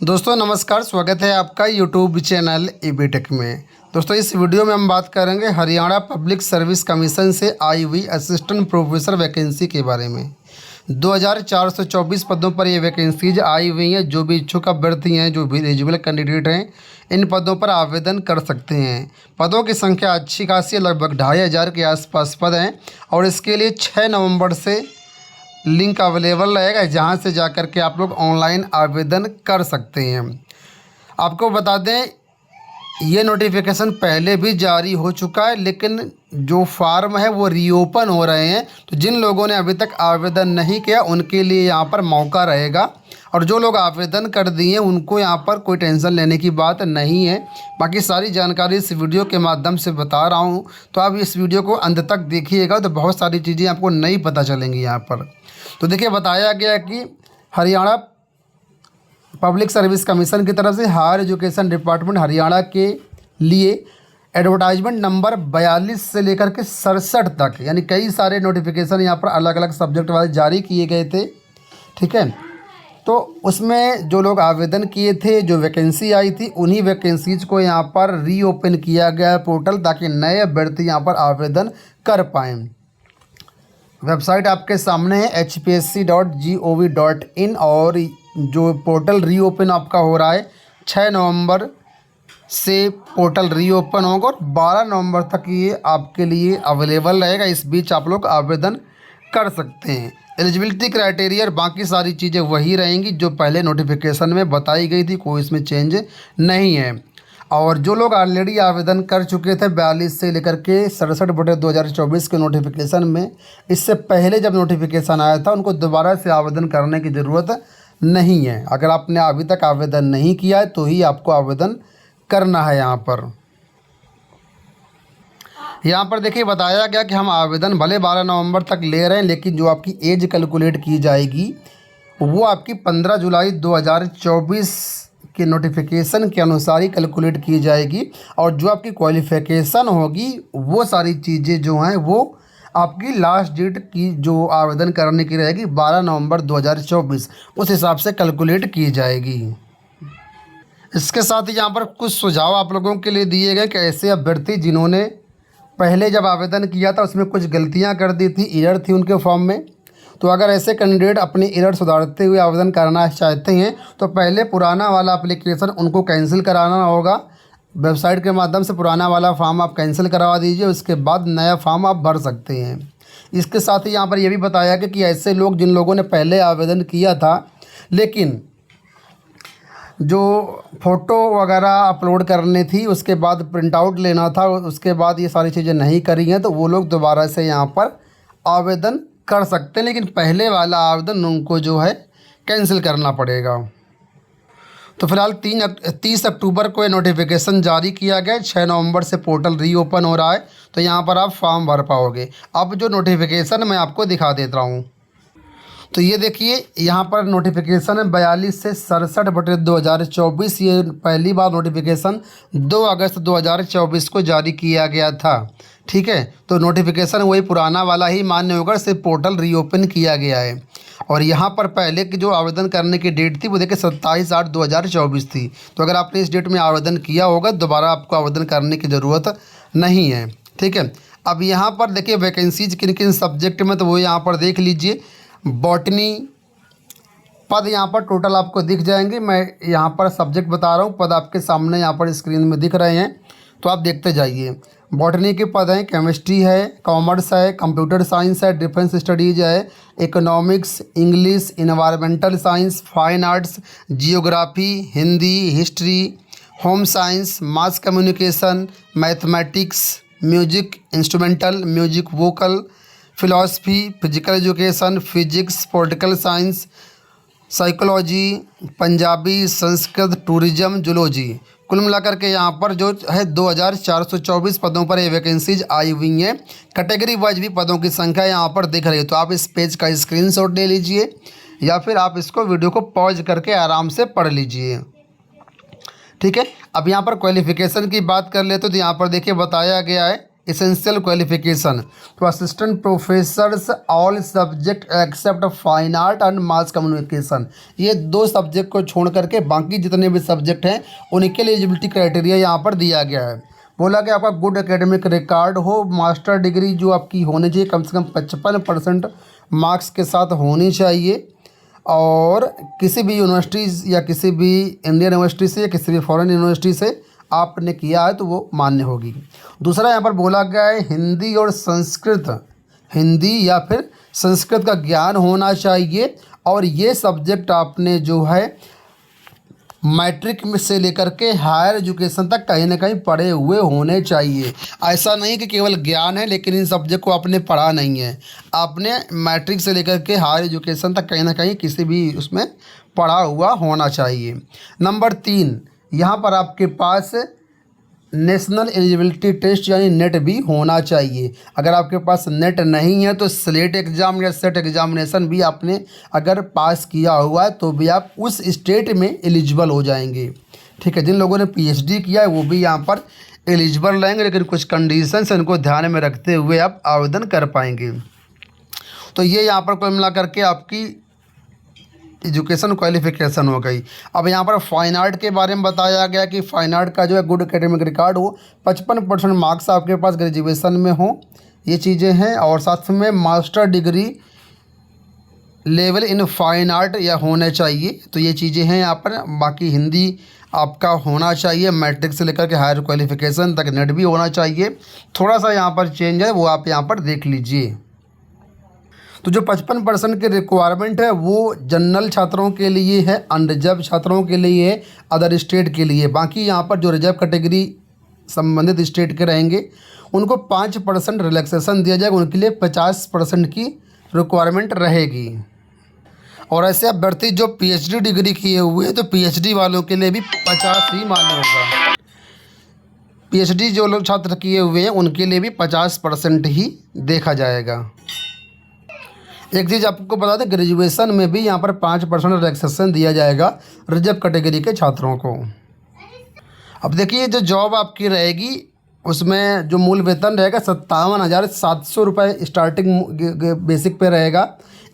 दोस्तों नमस्कार, स्वागत है आपका यूट्यूब चैनल ईबी टेक में। दोस्तों इस वीडियो में हम बात करेंगे हरियाणा पब्लिक सर्विस कमीशन से आई हुई असिस्टेंट प्रोफेसर वैकेंसी के बारे में। 2424 पदों पर ये वैकेंसीज आई हुई हैं। जो भी इच्छुक अभ्यर्थी हैं, जो भी एलिजिबल कैंडिडेट हैं, इन पदों पर आवेदन कर सकते हैं। पदों की संख्या अच्छी खासी है, लगभग 2500 के आसपास पद हैं और इसके लिए 6 नवंबर से लिंक अवेलेबल रहेगा, जहां से जाकर के आप लोग ऑनलाइन आवेदन कर सकते हैं। आपको बता दें, ये नोटिफिकेशन पहले भी जारी हो चुका है, लेकिन जो फार्म है वो रीओपन हो रहे हैं। तो जिन लोगों ने अभी तक आवेदन नहीं किया उनके लिए यहाँ पर मौका रहेगा, और जो लोग आवेदन कर दिए उनको यहाँ पर कोई टेंशन लेने की बात नहीं है। बाकी सारी जानकारी इस वीडियो के माध्यम से बता रहा हूँ, तो आप इस वीडियो को अंत तक देखिएगा तो बहुत सारी चीज़ें आपको नहीं पता चलेंगी यहाँ पर। तो देखिए, बताया गया कि हरियाणा पब्लिक सर्विस कमीशन की तरफ से हायर एजुकेशन डिपार्टमेंट हरियाणा के लिए एडवर्टाइजमेंट नंबर 42 से लेकर के 67 तक, यानी कई सारे नोटिफिकेशन यहाँ पर अलग अलग सब्जेक्ट वाइज जारी किए गए थे। ठीक है, तो उसमें जो लोग आवेदन किए थे, जो वैकेंसी आई थी, उन्हीं वैकेंसीज को यहाँ पर रीओपन किया गया पोर्टल, ताकि नए अभ्यर्थी यहाँ पर आवेदन कर पाएँ। वेबसाइट आपके सामने है hpsc.gov.in, और जो पोर्टल रीओपन आपका हो रहा है 6 नवंबर से पोर्टल रीओपन होगा और 12 नवंबर तक ये आपके लिए अवेलेबल रहेगा। इस बीच आप लोग आवेदन कर सकते हैं। एलिजिबिलिटी क्राइटेरिया और बाकी सारी चीज़ें वही रहेंगी जो पहले नोटिफिकेशन में बताई गई थी, कोई इसमें चेंज नहीं है। और जो लोग ऑलरेडी आवेदन कर चुके थे 42 से लेकर के 67/2024 के नोटिफिकेशन में, इससे पहले जब नोटिफिकेशन आया था, उनको दोबारा से आवेदन करने की ज़रूरत नहीं है। अगर आपने अभी तक आवेदन नहीं किया है तो ही आपको आवेदन करना है। यहाँ पर देखिए, बताया गया कि हम आवेदन भले 12 नवंबर तक ले रहे हैं, लेकिन जो आपकी एज कैलकुलेट की जाएगी वो आपकी 15 जुलाई 2024 के नोटिफिकेशन के अनुसार ही कैलकुलेट की जाएगी। और जो आपकी क्वालिफ़िकेशन होगी वो सारी चीज़ें जो हैं वो आपकी लास्ट डेट की जो आवेदन करने की रहेगी 12 नवंबर 2024, उस हिसाब से कैलकुलेट की जाएगी। इसके साथ ही यहाँ पर कुछ सुझाव आप लोगों के लिए दिए गए कि ऐसे अभ्यर्थी जिन्होंने पहले जब आवेदन किया था उसमें कुछ गलतियाँ कर दी थी, एरर थी उनके फॉर्म में, तो अगर ऐसे कैंडिडेट अपनी एरर सुधारते हुए आवेदन करना चाहते हैं तो पहले पुराना वाला एप्लीकेशन उनको कैंसिल कराना होगा। वेबसाइट के माध्यम से पुराना वाला फॉर्म आप कैंसिल करवा दीजिए, उसके बाद नया फॉर्म आप भर सकते हैं। इसके साथ ही यहाँ पर यह भी बताया गया कि ऐसे लोग जिन लोगों ने पहले आवेदन किया था लेकिन जो फ़ोटो वगैरह अपलोड करनी थी, उसके बाद प्रिंट आउट लेना था, उसके बाद ये सारी चीज़ें नहीं करी हैं, तो वो लोग दोबारा से यहाँ पर आवेदन कर सकते हैं, लेकिन पहले वाला आवेदन उनको जो है कैंसिल करना पड़ेगा। तो फिलहाल 30 अक्टूबर को ये नोटिफिकेशन जारी किया गया। 6 नवंबर से पोर्टल रीओपन हो रहा है, तो यहाँ पर आप फॉर्म भर पाओगे। अब जो नोटिफिकेशन मैं आपको दिखा देता हूँ, तो ये देखिए, यहाँ पर नोटिफिकेशन है 42 से 67/2024। ये पहली बार नोटिफिकेशन 2 अगस्त 2024 को जारी किया गया था। ठीक है, तो नोटिफिकेशन वही पुराना वाला ही मान्य होगा, सिर्फ पोर्टल रीओपन किया गया है। और यहाँ पर पहले की जो आवेदन करने की डेट थी वो देखिए 27/8/2024 थी। तो अगर आपने इस डेट में आवेदन किया होगा, दोबारा आपको आवेदन करने की ज़रूरत नहीं है। ठीक है, अब यहाँ पर देखिए वैकेंसीज किन किन सब्जेक्ट में, तो वो यहाँ पर देख लीजिए। बॉटनी पद यहाँ पर टोटल आपको दिख जाएंगे। मैं यहाँ पर सब्जेक्ट बता रहा हूँ, पद आपके सामने यहाँ पर स्क्रीन में दिख रहे हैं, तो आप देखते जाइए। बॉटनी के पद हैं, केमिस्ट्री है, कॉमर्स है, कंप्यूटर साइंस है, डिफेंस स्टडीज़ है, economics, English, environmental science, fine arts, geography, Hindi, history, home science, mass communication, mathematics, music instrumental, music vocal, philosophy, physical education, physics, political science, psychology, Punjabi, Sanskrit, tourism, zoology. कुल मिलाकर के यहाँ पर जो है 2424 पदों पर ये वैकेंसीज आई हुई हैं। कैटेगरी वाइज भी पदों की संख्या यहाँ पर दिख रही है, तो आप इस पेज का स्क्रीनशॉट ले लीजिए या फिर आप इसको वीडियो को पॉज करके आराम से पढ़ लीजिए। ठीक है, अब यहाँ पर क्वालिफ़िकेशन की बात कर ले तो यहाँ पर देखिए बताया गया है एसेंशियल क्वालिफिकेशन, तो assistant professors all subject except fine art and mass communication, ये 2 सब्जेक्ट को छोड़ करके बाकी जितने भी सब्जेक्ट हैं उनके लिए एलिजिबिलिटी क्राइटेरिया यहाँ पर दिया गया है। बोला कि आपका गुड एकेडमिक रिकॉर्ड हो, मास्टर डिग्री जो आपकी होनी चाहिए कम से कम 55% मार्क्स के साथ होनी चाहिए, और किसी भी यूनिवर्सिटीज़ या किसी भी इंडियन यूनिवर्सिटी से या किसी भी फॉरेन यूनिवर्सिटी से आपने किया है तो वो मान्य होगी। दूसरा यहाँ पर बोला गया है हिंदी और संस्कृत, हिंदी या फिर संस्कृत का ज्ञान होना चाहिए, और ये सब्जेक्ट आपने जो है मैट्रिक में से लेकर के हायर एजुकेशन तक कहीं ना कहीं पढ़े हुए होने चाहिए। ऐसा नहीं कि केवल ज्ञान है लेकिन इन सब्जेक्ट को आपने पढ़ा नहीं है, आपने मैट्रिक से लेकर के हायर एजुकेशन तक कहीं ना कहीं किसी भी उसमें पढ़ा हुआ होना चाहिए। नंबर 3, यहाँ पर आपके पास नेशनल एलिजिबिलिटी टेस्ट यानी नेट भी होना चाहिए। अगर आपके पास नेट नहीं है तो स्लेट एग्ज़ाम या सेट एग्जामिनेशन भी आपने अगर पास किया हुआ है तो भी आप उस स्टेट में एलिजिबल हो जाएंगे। ठीक है, जिन लोगों ने पीएचडी किया है वो भी यहाँ पर एलिजिबल रहेंगे, लेकिन कुछ कंडीशंस इनको ध्यान में रखते हुए आप आवेदन कर पाएंगे। तो ये यहाँ पर कुल मिला करके आपकी एजुकेशन क्वालिफिकेशन हो गई। अब यहाँ पर फाइन आर्ट के बारे में बताया गया कि फाइन आर्ट का जो है गुड एकेडमिक रिकॉर्ड हो, 55% मार्क्स आपके पास ग्रेजुएशन में हो, ये चीज़ें हैं, और साथ में master degree level in fine art या होने चाहिए, तो ये चीज़ें हैं यहाँ पर। बाकी हिंदी आपका होना चाहिए, मैट्रिक से लेकर के हायर क्वालिफिकेशन तक नेट भी होना चाहिए। थोड़ा सा यहाँ पर चेंज है वो आप यहाँ पर देख लीजिए। तो जो 55% की रिक्वायरमेंट है वो जनरल छात्रों के लिए है, अनरिजर्व छात्रों के लिए है, अदर स्टेट के लिए। बाकी यहाँ पर जो रिजर्व कैटेगरी संबंधित स्टेट के रहेंगे उनको 5% रिलैक्सेशन दिया जाएगा, उनके लिए 50% की रिक्वायरमेंट रहेगी। और ऐसे अभ्यर्थी जो पीएचडी डिग्री किए हुए हैं तो पीएचडी वालों के लिए भी 50 ही मान्य होगा। पीएचडी जो लोग छात्र किए हुए हैं उनके लिए भी 50% ही देखा जाएगा। एक चीज़ आपको बता दें, ग्रेजुएशन में भी यहाँ पर 5% रिलैक्सेशन दिया जाएगा रिजर्व कैटेगरी के छात्रों को। अब देखिए जो जॉब आपकी रहेगी उसमें जो मूल वेतन रहेगा 57,700 रुपये स्टार्टिंग बेसिक पे रहेगा,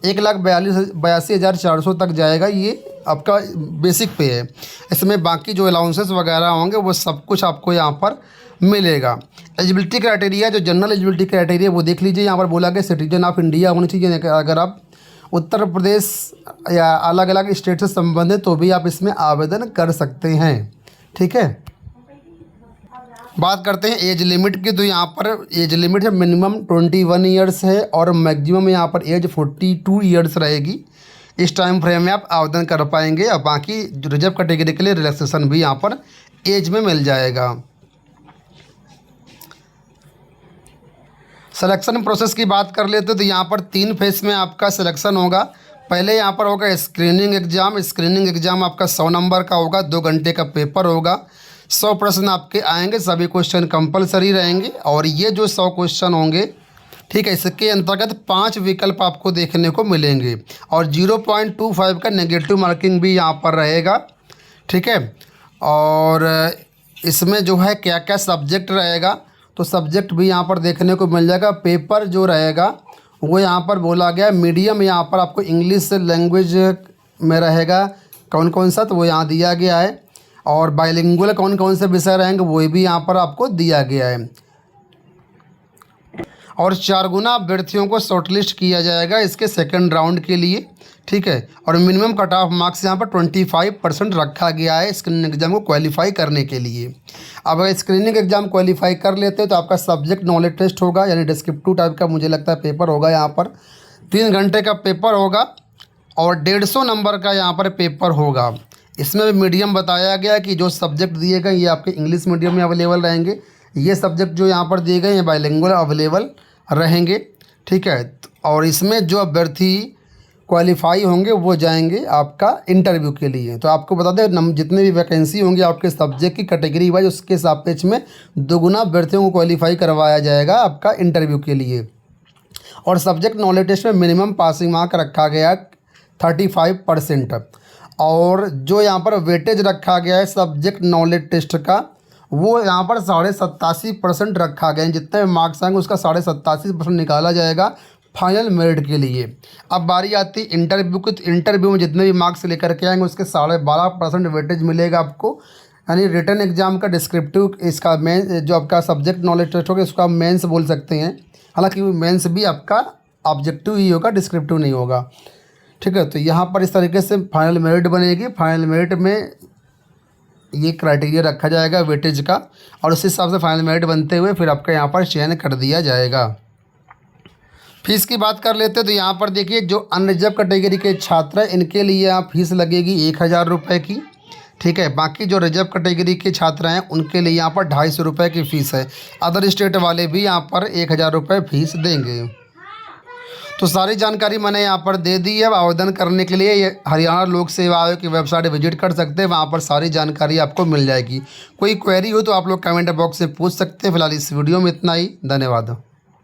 1,82,400 तक जाएगा, ये आपका बेसिक पे है। इसमें बाकी जो अलाउंसेस वगैरह होंगे वो सब कुछ आपको यहाँ पर मिलेगा। एलिजिबिलिटी क्राइटेरिया, जो जनरल एलिजिबिलिटी क्राइटेरिया वो देख लीजिए। यहाँ पर बोला गया सिटीजन ऑफ इंडिया होनी चाहिए। अगर आप उत्तर प्रदेश या अलग अलग स्टेट से संबंधित तो भी आप इसमें आवेदन कर सकते हैं। ठीक है, बात करते हैं एज लिमिट की। तो यहाँ पर एज लिमिट है मिनिमम 21 ईयर्स है और मैक्सिमम यहाँ पर एज 42 ईयर्स रहेगी। इस टाइम फ्रेम में आप आवेदन कर पाएंगे। और बाकी रिजर्व कैटेगरी के लिए रिलैक्सेशन भी यहाँ पर एज में मिल जाएगा। सिलेक्शन प्रोसेस की बात कर लेते तो यहाँ पर 3 फेज में आपका सिलेक्शन होगा। पहले यहाँ पर होगा स्क्रीनिंग एग्ज़ाम। स्क्रीनिंग एग्ज़ाम आपका 100 नंबर का होगा, 2 घंटे का पेपर होगा, 100 प्रश्न आपके आएंगे, सभी क्वेश्चन कंपलसरी रहेंगे। और ये जो 100 क्वेश्चन होंगे, ठीक है, इसके अंतर्गत 5 विकल्प आपको देखने को मिलेंगे और 0.25 का नेगेटिव मार्किंग भी यहाँ पर रहेगा। ठीक है, और इसमें जो है क्या क्या सब्जेक्ट रहेगा तो सब्जेक्ट भी यहाँ पर देखने को मिल जाएगा। पेपर जो रहेगा वो यहाँ पर बोला गया मीडियम यहाँ पर आपको इंग्लिश लैंग्वेज में रहेगा कौन कौन सा, तो वो यहाँ दिया गया है। और बाइलिंगुअल कौन कौन से विषय रहेंगे वो भी यहाँ पर आपको दिया गया है। और 4 गुना अभ्यर्थियों को शॉर्टलिस्ट किया जाएगा इसके सेकंड राउंड के लिए। ठीक है, और मिनिमम कट ऑफ मार्क्स यहाँ पर 25% रखा गया है स्क्रीनिंग एग्ज़ाम को क्वालिफाई करने के लिए। अब अगर स्क्रीनिंग एग्ज़ाम क्वालिफाई कर लेते हैं तो आपका सब्जेक्ट नॉलेज टेस्ट होगा, यानी डिस्क्रिप्टिव टाइप का मुझे लगता है पेपर होगा। यहाँ पर 3 घंटे का पेपर होगा और 150 नंबर का यहाँ पर पेपर होगा। इसमें भी मीडियम बताया गया कि जो सब्जेक्ट दिए गए ये आपके इंग्लिश मीडियम में अवेलेबल रहेंगे। ये सब्जेक्ट जो यहाँ पर दिए गए हैं बाइलिंगुअल अवेलेबल रहेंगे। ठीक है, और इसमें जो अभ्यर्थी क्वालिफाई होंगे वो जाएंगे आपका इंटरव्यू के लिए। तो आपको बता दें जितने भी वैकेंसी होंगी आपके सब्जेक्ट की कैटेगरी वाइज उसके सापेक्ष में 2 गुना अभ्यर्थियों को क्वालिफाई करवाया जाएगा आपका इंटरव्यू के लिए। और सब्जेक्ट नॉलेज टेस्ट में मिनिमम पासिंग मार्क रखा गया 35%। और जो यहाँ पर वेटेज रखा गया है सब्जेक्ट नॉलेज टेस्ट का वो यहाँ पर 87.5% रखा गया है। जितने मार्क्स आएंगे उसका 87.5% निकाला जाएगा फाइनल मेरिट के लिए। अब बारी आती है इंटरव्यू की। तो इंटरव्यू में जितने भी मार्क्स लेकर के आएंगे उसके 12.5% वेटेज मिलेगा आपको। यानी रिटन एग्जाम का डिस्क्रिप्टिव, इसका मेन जो आपका सब्जेक्ट नॉलेज टेस्ट होगा इसको आप मेंस बोल सकते हैं। हालांकि मेंस भी आपका ऑब्जेक्टिव ही होगा, डिस्क्रिप्टिव नहीं होगा। ठीक है, तो यहाँ पर इस तरीके से फाइनल मेरिट बनेगी। फाइनल मेरिट में ये क्राइटेरिया रखा जाएगा वेटेज का, और उस हिसाब से फाइनल मेरिट बनते हुए फिर आपका यहाँ पर चयन कर दिया जाएगा। फीस की बात कर लेते हैं तो यहाँ पर देखिए जो अनरिजर्व कैटेगरी के छात्र हैं इनके लिए यहाँ फीस लगेगी 1000 रुपये की। ठीक है, बाकी जो रिजर्व कैटेगरी के छात्र हैं उनके लिए यहाँ पर 250 रुपये की फ़ीस है। अदर स्टेट वाले भी यहाँ पर 1000 रुपये फीस देंगे। तो सारी जानकारी मैंने यहाँ पर दे दी है। आवेदन करने के लिए ये हरियाणा लोक सेवा आयोग की वेबसाइट विजिट कर सकते हैं, वहाँ पर सारी जानकारी आपको मिल जाएगी। कोई क्वेरी हो तो आप लोग कमेंट बॉक्स में पूछ सकते हैं। फिलहाल इस वीडियो में इतना ही, धन्यवाद।